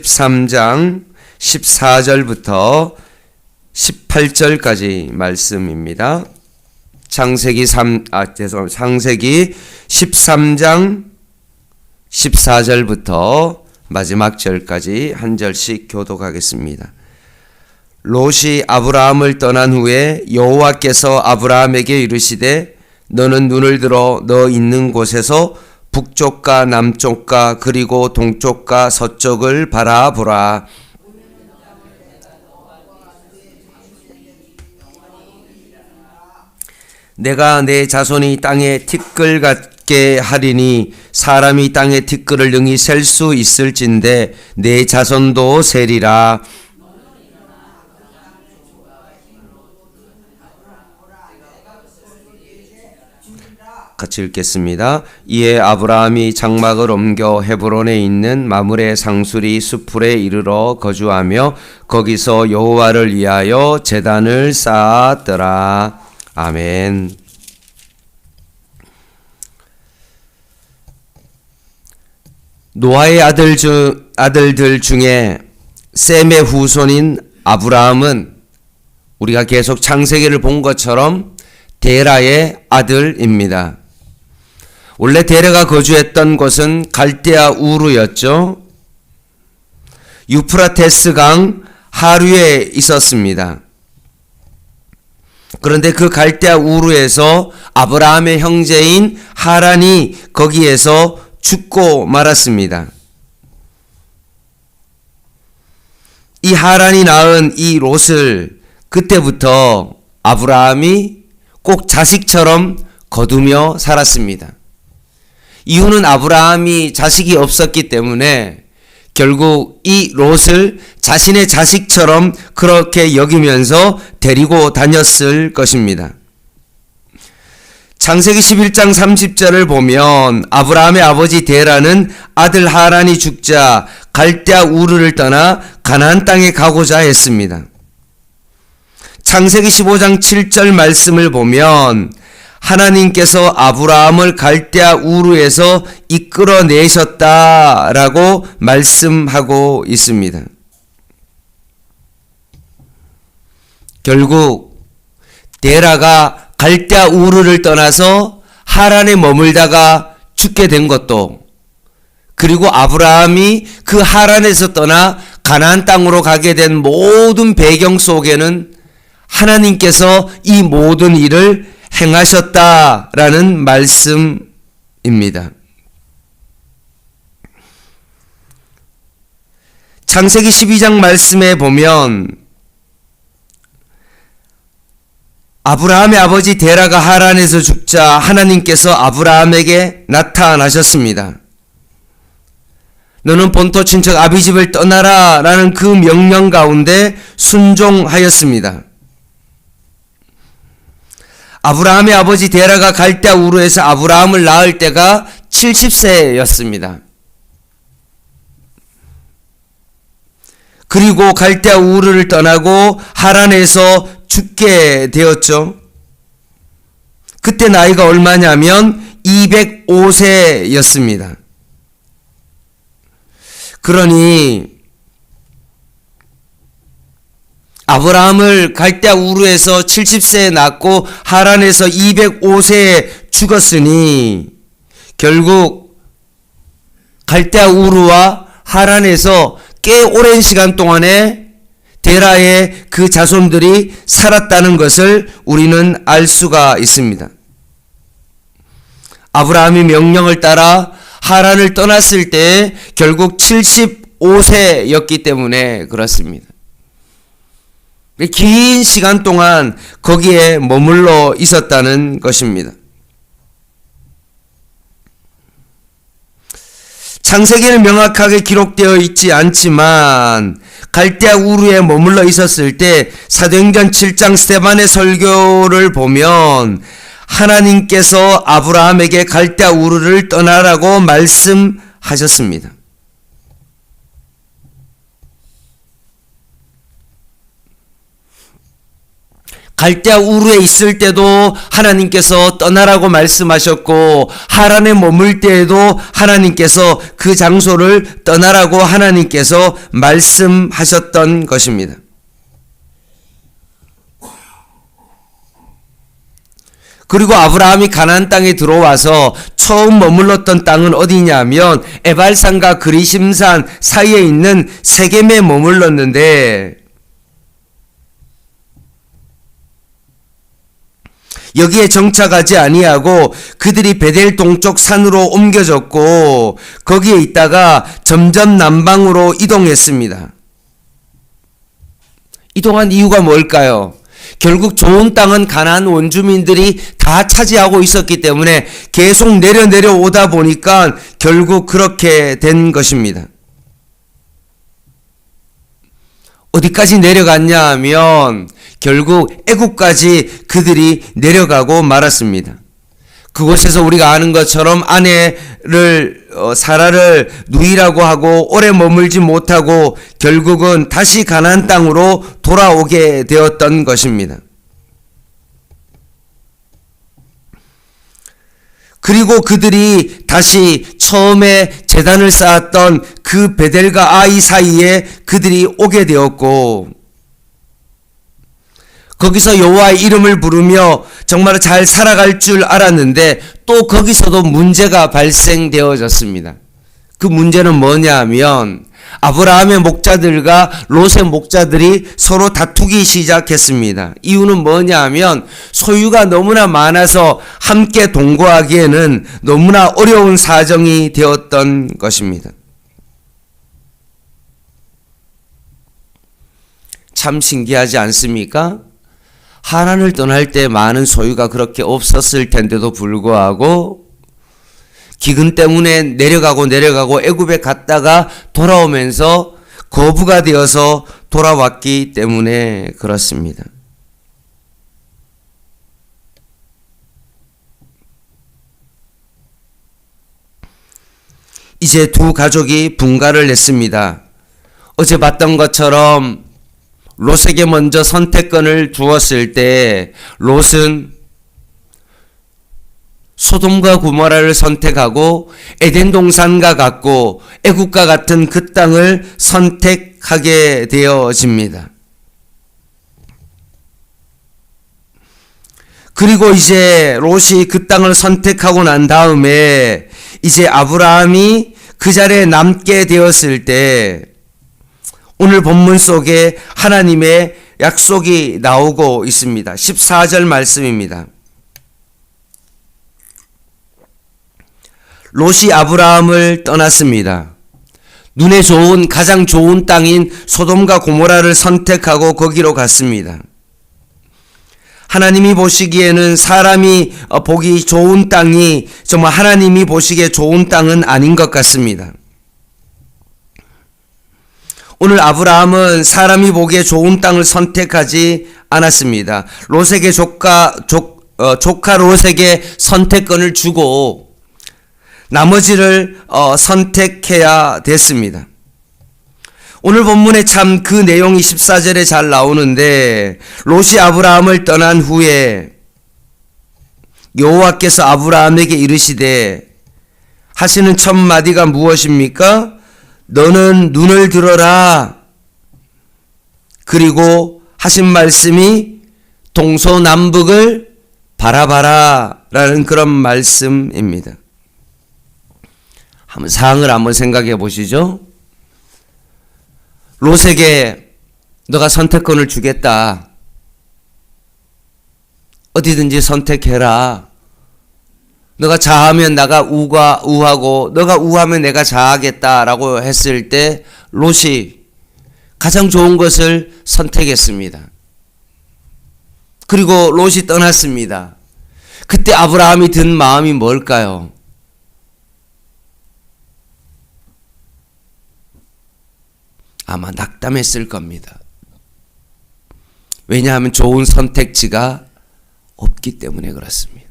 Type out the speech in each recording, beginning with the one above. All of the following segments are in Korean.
13장 14절부터 18절까지 말씀입니다. 창세기 13장 14절부터 마지막 절까지 한 절씩 교독하겠습니다. 롯이 아브라함을 떠난 후에 여호와께서 아브라함에게 이르시되 너는 눈을 들어 너 있는 곳에서 북쪽과 남쪽과 그리고 동쪽과 서쪽을 바라보라. 내가 내 자손이 땅에 티끌 같게 하리니 사람이 땅에 티끌을 능히 셀 수 있을진데 내 자손도 세리라. 같이 읽겠습니다. 이에 아브라함이 장막을 옮겨 헤브론에 있는 마므레 상수리 수풀에 이르러 거주하며 거기서 여호와를 위하여 제단을 쌓았더라. 아멘. 노아의 아들들 중에 셈의 후손인 아브라함은 우리가 계속 창세기를 본 것처럼 데라의 아들입니다. 원래 데라가 거주했던 곳은 갈대아 우르였죠. 유프라테스 강 하류에 있었습니다. 그런데 그 갈대아 우르에서 아브라함의 형제인 하란이 거기에서 죽고 말았습니다. 이 하란이 낳은 이 롯을 그때부터 아브라함이 꼭 자식처럼 거두며 살았습니다. 이유는 아브라함이 자식이 없었기 때문에 결국 이 롯을 자신의 자식처럼 그렇게 여기면서 데리고 다녔을 것입니다. 창세기 11장 30절을 보면 아브라함의 아버지 데라는 아들 하란이 죽자 갈대아 우르를 떠나 가나안 땅에 가고자 했습니다. 창세기 15장 7절 말씀을 보면 하나님께서 아브라함을 갈대아 우르에서 이끌어내셨다라고 말씀하고 있습니다. 결국 데라가 갈대아 우르를 떠나서 하란에 머물다가 죽게 된 것도, 그리고 아브라함이 그 하란에서 떠나 가나안 땅으로 가게 된 모든 배경 속에는 하나님께서 이 모든 일을 행하셨다라는 말씀입니다. 창세기 12장 말씀에 보면 아브라함의 아버지 데라가 하란에서 죽자 하나님께서 아브라함에게 나타나셨습니다. 너는 본토 친척 아비집을 떠나라 라는 그 명령 가운데 순종하였습니다. 아브라함의 아버지 데라가 갈대아 우르에서 아브라함을 낳을 때가 70세였습니다. 그리고 갈대아 우르를 떠나고 하란에서 죽게 되었죠. 그때 나이가 얼마냐면 205세였습니다. 그러니 아브라함을 갈대아 우르에서 70세에 낳고 하란에서 205세에 죽었으니 결국 갈대아 우르와 하란에서 꽤 오랜 시간 동안에 데라의 그 자손들이 살았다는 것을 우리는 알 수가 있습니다. 아브라함이 명령을 따라 하란을 떠났을 때 결국 75세였기 때문에 그렇습니다. 긴 시간 동안 거기에 머물러 있었다는 것입니다. 창세기는 명확하게 기록되어 있지 않지만 갈대아 우르에 머물러 있었을 때 사도행전 7장 스데반의 설교를 보면 하나님께서 아브라함에게 갈대아 우르를 떠나라고 말씀하셨습니다. 갈대아 우르에 있을 때도 하나님께서 떠나라고 말씀하셨고, 하란에 머물 때에도 하나님께서 그 장소를 떠나라고 하나님께서 말씀하셨던 것입니다. 그리고 아브라함이 가나안 땅에 들어와서 처음 머물렀던 땅은 어디냐면 에발산과 그리심산 사이에 있는 세겜에 머물렀는데, 여기에 정착하지 아니하고 그들이 베델 동쪽 산으로 옮겨졌고 거기에 있다가 점점 남방으로 이동했습니다. 이동한 이유가 뭘까요? 결국 좋은 땅은 가나안 원주민들이 다 차지하고 있었기 때문에 계속 내려오다 보니까 결국 그렇게 된 것입니다. 어디까지 내려갔냐 하면 결국 애굽까지 그들이 내려가고 말았습니다. 그곳에서 우리가 아는 것처럼 아내를 사라를 누이라고 하고 오래 머물지 못하고 결국은 다시 가나안 땅으로 돌아오게 되었던 것입니다. 그리고 그들이 다시 처음에 제단을 쌓았던 그 베델과 아이 사이에 그들이 오게 되었고, 거기서 여호와의 이름을 부르며 정말 잘 살아갈 줄 알았는데 또 거기서도 문제가 발생되어졌습니다. 그 문제는 뭐냐 하면 아브라함의 목자들과 롯의 목자들이 서로 다투기 시작했습니다. 이유는 뭐냐 하면 소유가 너무나 많아서 함께 동거하기에는 너무나 어려운 사정이 되었던 것입니다. 참 신기하지 않습니까? 하란을 떠날 때 많은 소유가 그렇게 없었을 텐데도 불구하고 기근 때문에 내려가고 애굽에 갔다가 돌아오면서 거부가 되어서 돌아왔기 때문에 그렇습니다. 이제 두 가족이 분가를 냈습니다. 어제 봤던 것처럼 롯에게 먼저 선택권을 주었을 때 롯은 소돔과 고모라를 선택하고 에덴 동산과 같고 애국과 같은 그 땅을 선택하게 되어집니다. 그리고 이제 롯이 그 땅을 선택하고 난 다음에 이제 아브라함이 그 자리에 남게 되었을 때 오늘 본문 속에 하나님의 약속이 나오고 있습니다. 14절 말씀입니다. 롯이 아브라함을 떠났습니다. 눈에 좋은 가장 좋은 땅인 소돔과 고모라를 선택하고 거기로 갔습니다. 하나님이 보시기에는 사람이 보기 좋은 땅이 정말 하나님이 보시기에 좋은 땅은 아닌 것 같습니다. 오늘 아브라함은 사람이 보기에 좋은 땅을 선택하지 않았습니다. 롯에게 조카 롯에게 선택권을 주고 나머지를 선택해야 됐습니다. 오늘 본문에 참 그 내용이 14절에 잘 나오는데 롯이 아브라함을 떠난 후에 여호와께서 아브라함에게 이르시되 하시는 첫 마디가 무엇입니까? 너는 눈을 들어라. 그리고 하신 말씀이 동서남북을 바라봐라 라는 그런 말씀입니다. 한번 상황을 한번 생각해 보시죠. 롯에게 너가 선택권을 주겠다. 어디든지 선택해라. 너가 자하면 나가 우하고 너가 우하면 내가 자하겠다라고 했을 때 롯이 가장 좋은 것을 선택했습니다. 그리고 롯이 떠났습니다. 그때 아브라함이 든 마음이 뭘까요? 아마 낙담했을 겁니다. 왜냐하면 좋은 선택지가 없기 때문에 그렇습니다.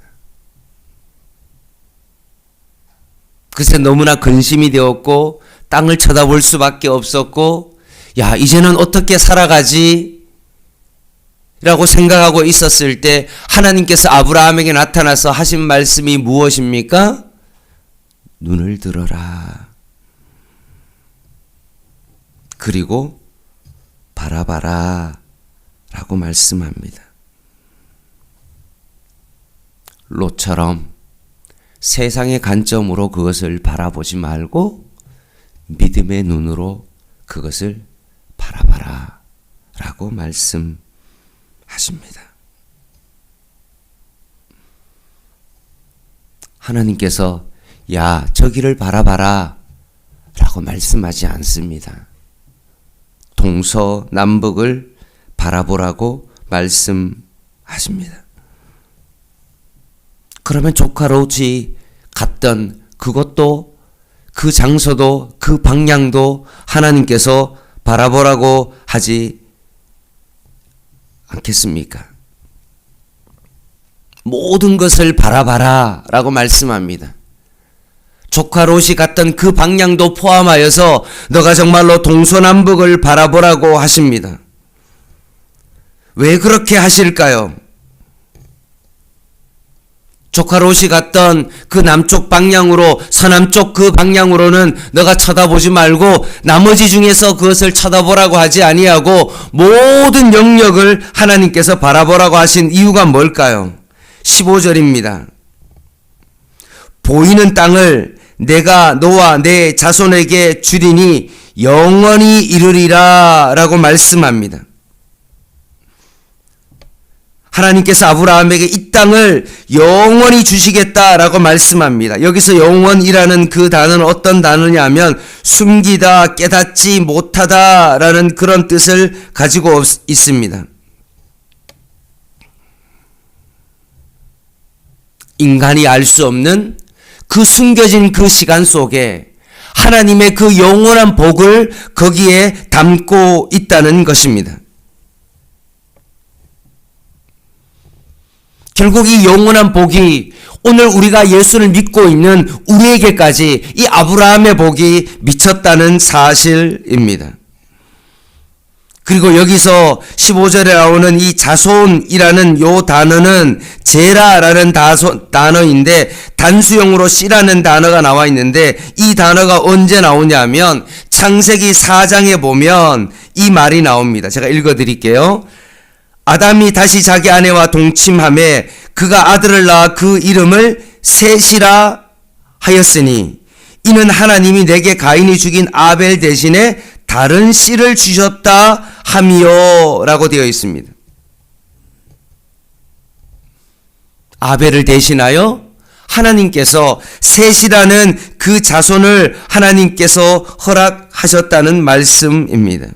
그래서 너무나 근심이 되었고 땅을 쳐다볼 수밖에 없었고 야 이제는 어떻게 살아가지? 라고 생각하고 있었을 때 하나님께서 아브라함에게 나타나서 하신 말씀이 무엇입니까? 눈을 들어라. 그리고 바라봐라 라고 말씀합니다. 롯처럼 세상의 관점으로 그것을 바라보지 말고 믿음의 눈으로 그것을 바라봐라 라고 말씀하십니다. 하나님께서 야, 저기를 바라봐라 라고 말씀하지 않습니다. 동서남북을 바라보라고 말씀하십니다. 그러면 조카 롯이 갔던 그것도, 그 장소도, 그 방향도 하나님께서 바라보라고 하지 않겠습니까? 모든 것을 바라봐라 라고 말씀합니다. 조카 롯이 갔던 그 방향도 포함하여서 너가 정말로 동서남북을 바라보라고 하십니다. 왜 그렇게 하실까요? 조카 롯이 갔던 그 남쪽 방향으로, 서남쪽 그 방향으로는 너가 쳐다보지 말고 나머지 중에서 그것을 쳐다보라고 하지 아니하고 모든 영역을 하나님께서 바라보라고 하신 이유가 뭘까요? 15절입니다. 보이는 땅을 내가 너와 내 자손에게 주리니 영원히 이르리라 라고 말씀합니다. 하나님께서 아브라함에게 이 땅을 영원히 주시겠다라고 말씀합니다. 여기서 영원이라는 그 단어는 어떤 단어냐면 숨기다, 깨닫지 못하다라는 그런 뜻을 가지고 있습니다. 인간이 알 수 없는 그 숨겨진 그 시간 속에 하나님의 그 영원한 복을 거기에 담고 있다는 것입니다. 결국 이 영원한 복이 오늘 우리가 예수를 믿고 있는 우리에게까지 이 아브라함의 복이 미쳤다는 사실입니다. 그리고 여기서 15절에 나오는 이 자손이라는 요 단어는 제라라는 단어인데 단수형으로 씨라는 단어가 나와 있는데 이 단어가 언제 나오냐면 창세기 4장에 보면 이 말이 나옵니다. 제가 읽어드릴게요. 아담이 다시 자기 아내와 동침하매 그가 아들을 낳아 그 이름을 셋이라 하였으니 이는 하나님이 내게 가인이 죽인 아벨 대신에 다른 씨를 주셨다 함이요 라고 되어 있습니다. 아벨을 대신하여 하나님께서 셋이라는 그 자손을 하나님께서 허락하셨다는 말씀입니다.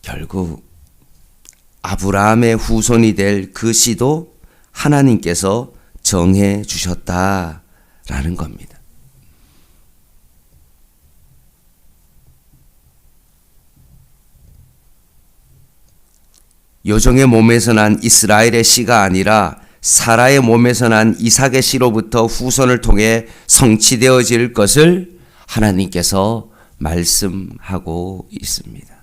결국 아브라함의 후손이 될 그 씨도 하나님께서 정해 주셨다라는 겁니다. 요정의 몸에서 난 이스라엘의 씨가 아니라 사라의 몸에서 난 이삭의 씨로부터 후손을 통해 성취되어질 것을 하나님께서 말씀하고 있습니다.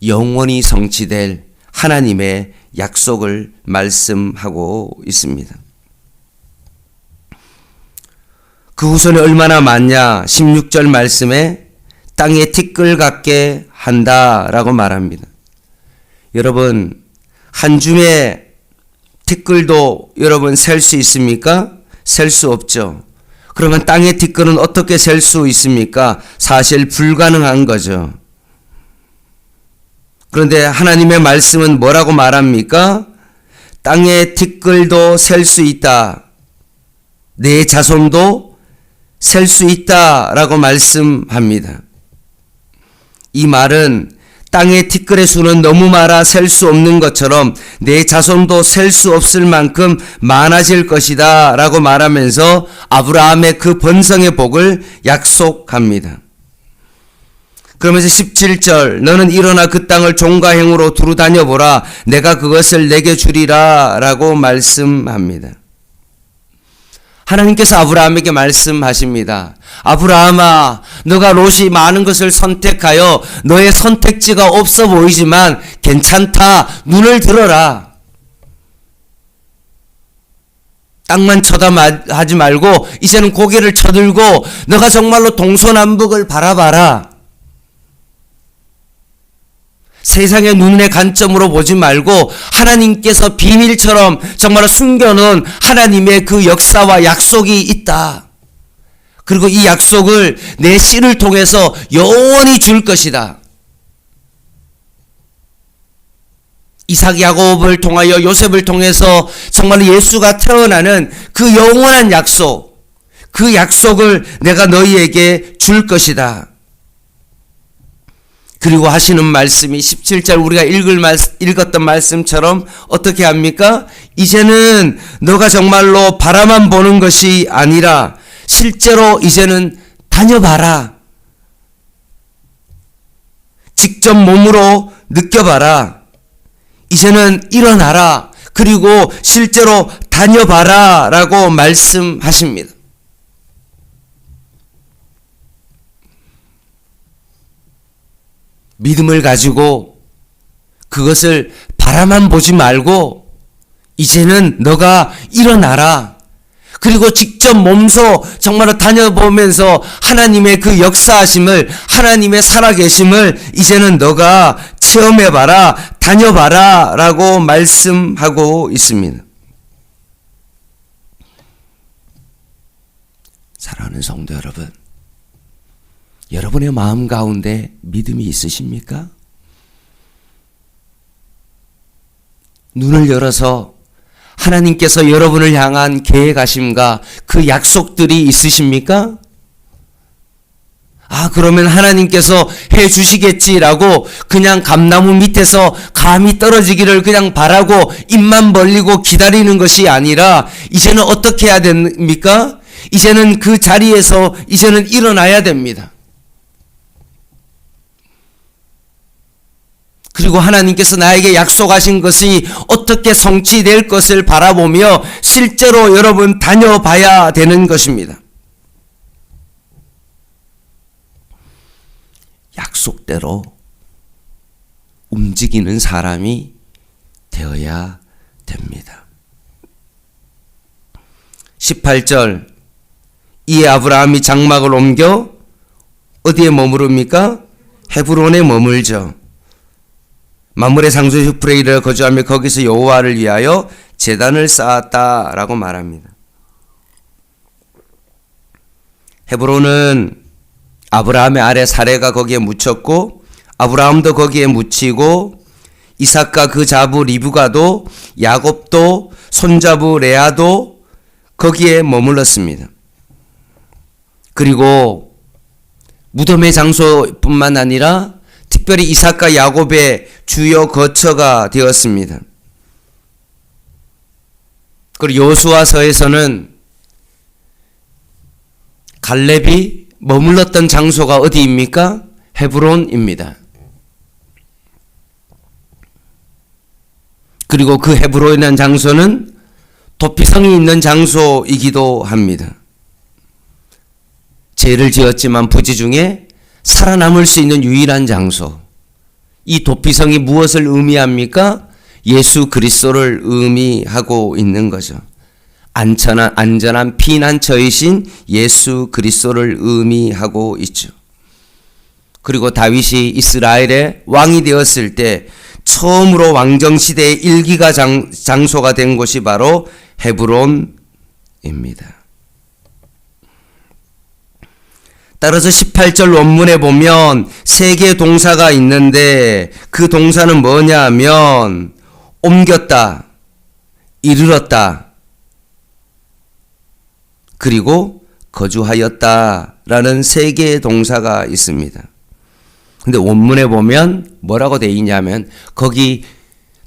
영원히 성취될 하나님의 약속을 말씀하고 있습니다. 그 후손이 얼마나 많냐? 16절 말씀에 땅에 티끌 같게 한다라고 말합니다. 여러분, 한 줌의 티끌도 여러분 셀 수 있습니까? 셀 수 없죠. 그러면 땅의 티끌은 어떻게 셀 수 있습니까? 사실 불가능한 거죠. 그런데 하나님의 말씀은 뭐라고 말합니까? 땅의 티끌도 셀 수 있다. 내 자손도 셀 수 있다라고 말씀합니다. 이 말은 땅의 티끌의 수는 너무 많아 셀 수 없는 것처럼 내 자손도 셀 수 없을 만큼 많아질 것이다 라고 말하면서 아브라함의 그 번성의 복을 약속합니다. 그러면서 17절 너는 일어나 그 땅을 종과 행으로 두루 다녀보라 내가 그것을 내게 주리라 라고 말씀합니다. 하나님께서 아브라함에게 말씀하십니다. 아브라함아, 너가 롯이 많은 것을 선택하여 너의 선택지가 없어 보이지만 괜찮다. 눈을 들어라. 땅만 쳐다하지 말고 이제는 고개를 쳐들고 너가 정말로 동서남북을 바라봐라. 세상의 눈의 관점으로 보지 말고 하나님께서 비밀처럼 정말 숨겨놓은 하나님의 그 역사와 약속이 있다. 그리고 이 약속을 내 씨를 통해서 영원히 줄 것이다. 이삭 야곱을 통하여 요셉을 통해서 정말 예수가 태어나는 그 영원한 약속, 그 약속을 내가 너희에게 줄 것이다. 그리고 하시는 말씀이 17절 우리가 읽었던 말씀처럼 어떻게 합니까? 이제는 너가 정말로 바라만 보는 것이 아니라 실제로 이제는 다녀봐라. 직접 몸으로 느껴봐라. 이제는 일어나라. 그리고 실제로 다녀봐라 라고 말씀하십니다. 믿음을 가지고 그것을 바라만 보지 말고 이제는 너가 일어나라. 그리고 직접 몸소 정말로 다녀보면서 하나님의 그 역사하심을, 하나님의 살아계심을 이제는 너가 체험해봐라, 다녀봐라 라고 말씀하고 있습니다. 사랑하는 성도 여러분, 여러분의 마음 가운데 믿음이 있으십니까? 눈을 열어서 하나님께서 여러분을 향한 계획하심과 그 약속들이 있으십니까? 그러면 하나님께서 해 주시겠지라고 그냥 감나무 밑에서 감이 떨어지기를 그냥 바라고 입만 벌리고 기다리는 것이 아니라 이제는 어떻게 해야 됩니까? 이제는 그 자리에서 이제는 일어나야 됩니다. 그리고 하나님께서 나에게 약속하신 것이 어떻게 성취될 것을 바라보며 실제로 여러분 다녀봐야 되는 것입니다. 약속대로 움직이는 사람이 되어야 됩니다. 18절 이에 아브라함이 장막을 옮겨 어디에 머무릅니까? 헤브론에 머물죠. 만물의 상수 유프레이를 거주하며 거기서 여호와를 위하여 제단을 쌓았다라고 말합니다. 헤브론은 아브라함의 아래 사레가 거기에 묻혔고 아브라함도 거기에 묻히고 이삭과 그 자부 리브가도 야곱도 손자부 레아도 거기에 머물렀습니다. 그리고 무덤의 장소뿐만 아니라 특별히 이삭과 야곱의 주요 거처가 되었습니다. 그리고 여호수아서에서는 갈렙이 머물렀던 장소가 어디입니까? 헤브론입니다. 그리고 그 헤브론이라는 장소는 도피성이 있는 장소이기도 합니다. 죄를 지었지만 부지 중에 살아남을 수 있는 유일한 장소. 이 도피성이 무엇을 의미합니까? 예수 그리스도를 의미하고 있는 거죠. 안전한 피난처이신 예수 그리스도를 의미하고 있죠. 그리고 다윗이 이스라엘의 왕이 되었을 때 처음으로 왕정시대의 일기가 장소가 된 곳이 바로 헤브론입니다. 따라서 18절 원문에 보면 세 개의 동사가 있는데 그 동사는 뭐냐 하면 옮겼다, 이르렀다, 그리고 거주하였다라는 세 개의 동사가 있습니다. 근데 원문에 보면 뭐라고 되어 있냐면 거기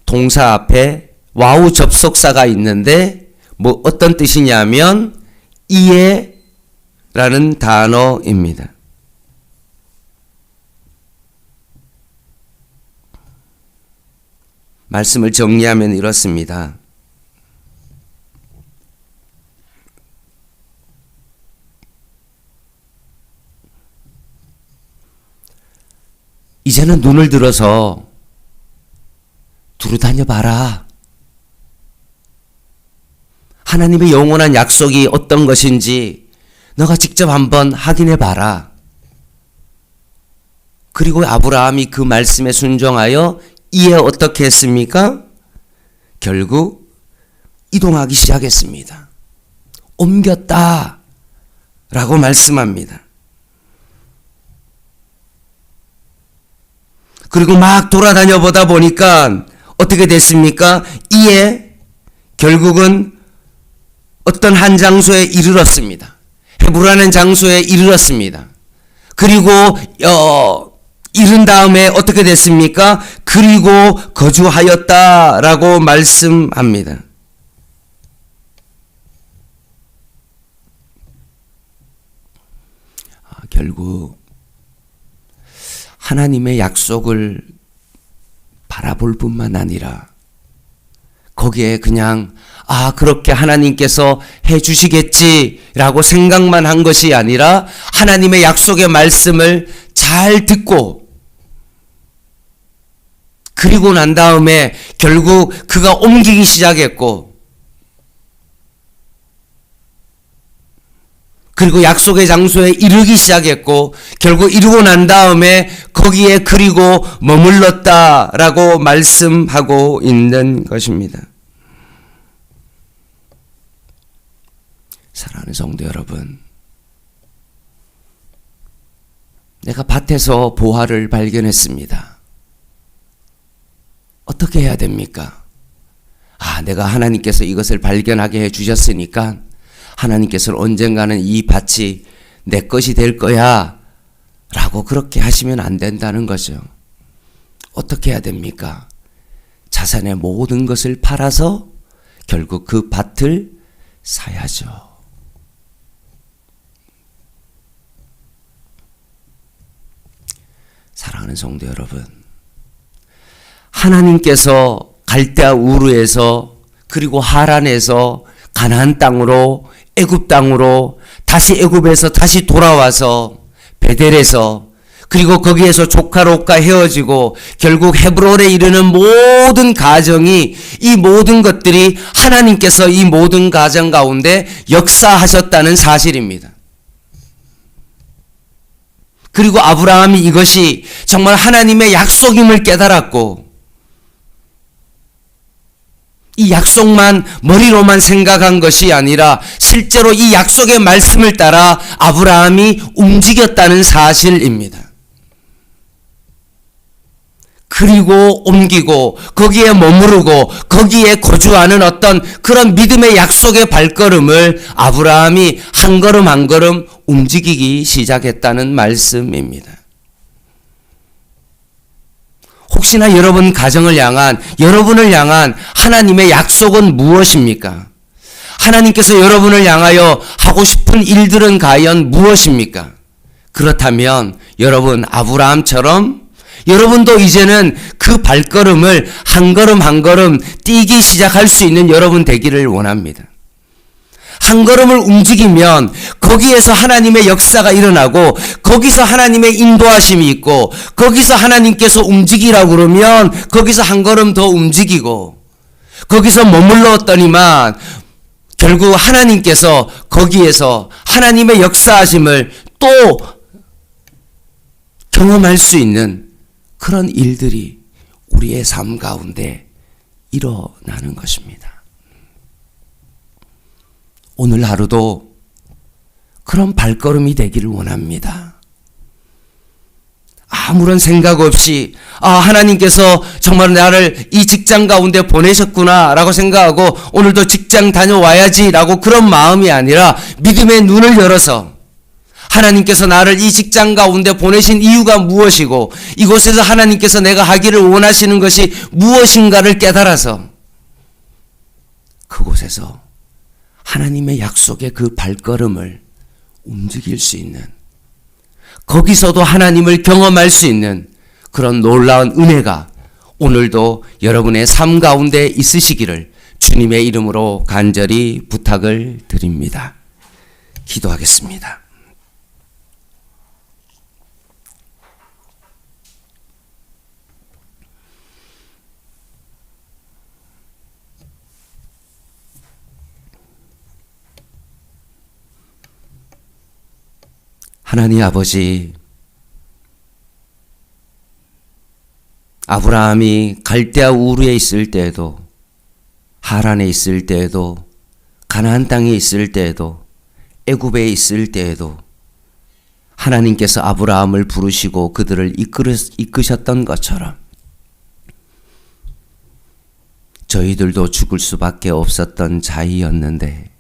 동사 앞에 와우 접속사가 있는데 뭐 어떤 뜻이냐면 이에 라는 단어입니다. 말씀을 정리하면 이렇습니다. 이제는 눈을 들어서 두루 다녀봐라. 하나님의 영원한 약속이 어떤 것인지 너가 직접 한번 확인해 봐라. 그리고 아브라함이 그 말씀에 순종하여 이에 어떻게 했습니까? 결국 이동하기 시작했습니다. 옮겼다 라고 말씀합니다. 그리고 막 돌아다녀 보다 보니까 어떻게 됐습니까? 이에 결국은 어떤 한 장소에 이르렀습니다. 헤브론이라는 장소에 이르렀습니다. 그리고 이른 다음에 어떻게 됐습니까? 그리고 거주하였다라고 말씀합니다. 결국 하나님의 약속을 바라볼 뿐만 아니라 거기에 그냥 그렇게 하나님께서 해 주시겠지라고 생각만 한 것이 아니라 하나님의 약속의 말씀을 잘 듣고 그리고 난 다음에 결국 그가 옮기기 시작했고 그리고 약속의 장소에 이르기 시작했고 결국 이루고 난 다음에 거기에 그리고 머물렀다라고 말씀하고 있는 것입니다. 사랑하는 성도 여러분, 내가 밭에서 보화를 발견했습니다. 어떻게 해야 됩니까? 내가 하나님께서 이것을 발견하게 해 주셨으니까 하나님께서는 언젠가는 이 밭이 내 것이 될 거야 라고 그렇게 하시면 안 된다는 거죠. 어떻게 해야 됩니까? 자산의 모든 것을 팔아서 결국 그 밭을 사야죠. 사랑하는 성도 여러분, 하나님께서 갈대아 우르에서 그리고 하란에서 가나안 땅으로 애굽 땅으로 다시 애굽에서 다시 돌아와서 베델에서 그리고 거기에서 조카 롯과 헤어지고 결국 헤브론에 이르는 모든 가정이 이 모든 것들이 하나님께서 이 모든 가정 가운데 역사하셨다는 사실입니다. 그리고 아브라함이 이것이 정말 하나님의 약속임을 깨달았고 이 약속만 머리로만 생각한 것이 아니라 실제로 이 약속의 말씀을 따라 아브라함이 움직였다는 사실입니다. 그리고 옮기고 거기에 머무르고 거기에 거주하는 어떤 그런 믿음의 약속의 발걸음을 아브라함이 한 걸음 한 걸음 움직이기 시작했다는 말씀입니다. 혹시나 여러분 가정을 향한, 여러분을 향한 하나님의 약속은 무엇입니까? 하나님께서 여러분을 향하여 하고 싶은 일들은 과연 무엇입니까? 그렇다면 여러분 아브라함처럼 여러분도 이제는 그 발걸음을 한 걸음 한 걸음 뛰기 시작할 수 있는 여러분 되기를 원합니다. 한 걸음을 움직이면 거기에서 하나님의 역사가 일어나고 거기서 하나님의 인도하심이 있고 거기서 하나님께서 움직이라고 그러면 거기서 한 걸음 더 움직이고 거기서 머물렀더니만 결국 하나님께서 거기에서 하나님의 역사하심을 또 경험할 수 있는 그런 일들이 우리의 삶 가운데 일어나는 것입니다. 오늘 하루도 그런 발걸음이 되기를 원합니다. 아무런 생각 없이 하나님께서 정말 나를 이 직장 가운데 보내셨구나 라고 생각하고 오늘도 직장 다녀와야지 라고 그런 마음이 아니라 믿음의 눈을 열어서 하나님께서 나를 이 직장 가운데 보내신 이유가 무엇이고 이곳에서 하나님께서 내가 하기를 원하시는 것이 무엇인가를 깨달아서 그곳에서 하나님의 약속의 그 발걸음을 움직일 수 있는 거기서도 하나님을 경험할 수 있는 그런 놀라운 은혜가 오늘도 여러분의 삶 가운데 있으시기를 주님의 이름으로 간절히 부탁을 드립니다. 기도하겠습니다. 하나님 아버지, 아브라함이 갈대아 우르에 있을 때에도, 하란에 있을 때에도, 가나안 땅에 있을 때에도, 애굽에 있을 때에도 하나님께서 아브라함을 부르시고 그들을 이끄셨던 것처럼 저희들도 죽을 수밖에 없었던 자이었는데,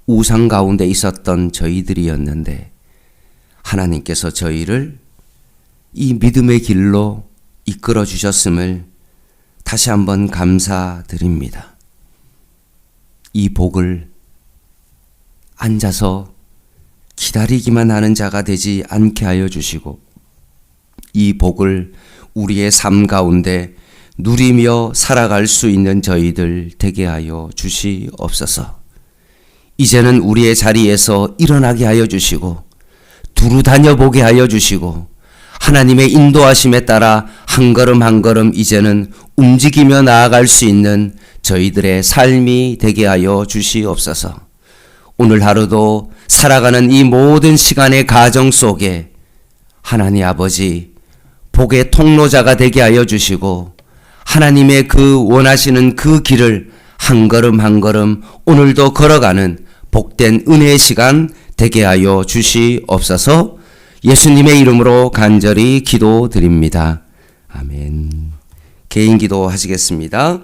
우상 가운데 있었던 저희들이었는데 하나님께서 저희를 이 믿음의 길로 이끌어 주셨음을 다시 한번 감사드립니다. 이 복을 앉아서 기다리기만 하는 자가 되지 않게 하여 주시고, 이 복을 우리의 삶 가운데 누리며 살아갈 수 있는 저희들 되게 하여 주시옵소서. 이제는 우리의 자리에서 일어나게 하여 주시고, 두루 다녀보게 하여 주시고, 하나님의 인도하심에 따라 한 걸음 한 걸음 이제는 움직이며 나아갈 수 있는 저희들의 삶이 되게 하여 주시옵소서. 오늘 하루도 살아가는 이 모든 시간의 가정 속에 하나님 아버지 복의 통로자가 되게 하여 주시고, 하나님의 그 원하시는 그 길을 한 걸음 한 걸음 오늘도 걸어가는 복된 은혜의 시간 되게 하여 주시옵소서. 예수님의 이름으로 간절히 기도드립니다. 아멘. 개인 기도 하시겠습니다.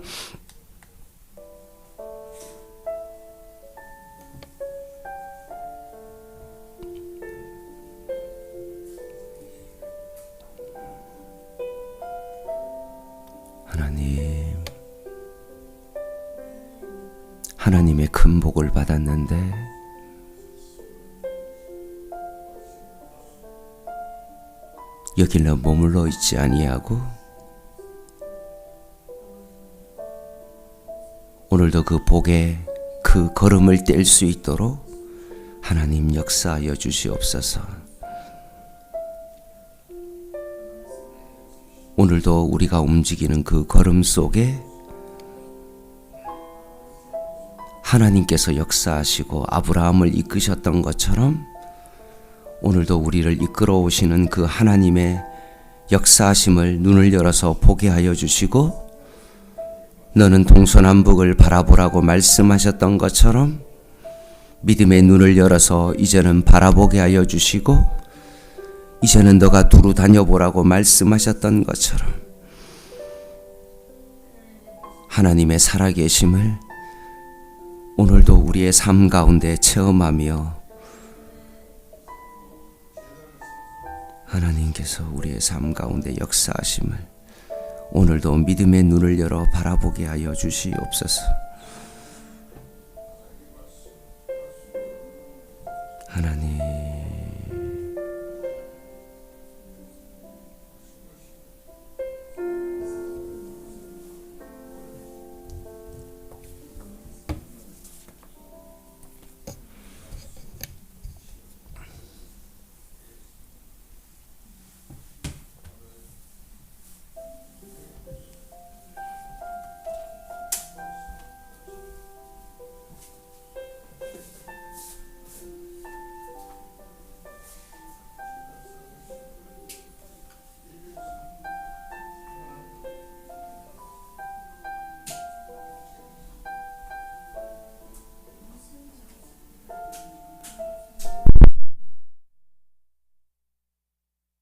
하나님의 큰 복을 받았는데 여길로 머물러 있지 아니하고 오늘도 그 복의 그 걸음을 뗄 수 있도록 하나님 역사하여 주시옵소서. 오늘도 우리가 움직이는 그 걸음 속에 하나님께서 역사하시고 아브라함을 이끄셨던 것처럼 오늘도 우리를 이끌어 오시는 그 하나님의 역사하심을 눈을 열어서 보게 하여 주시고, 너는 동서남북을 바라보라고 말씀하셨던 것처럼 믿음의 눈을 열어서 이제는 바라보게 하여 주시고, 이제는 너가 두루 다녀보라고 말씀하셨던 것처럼 하나님의 살아계심을 오늘도 우리의 삶 가운데 체험하며 하나님께서 우리의 삶 가운데 역사하심을 오늘도 믿음의 눈을 열어 바라보게 하여 주시옵소서. 하나님,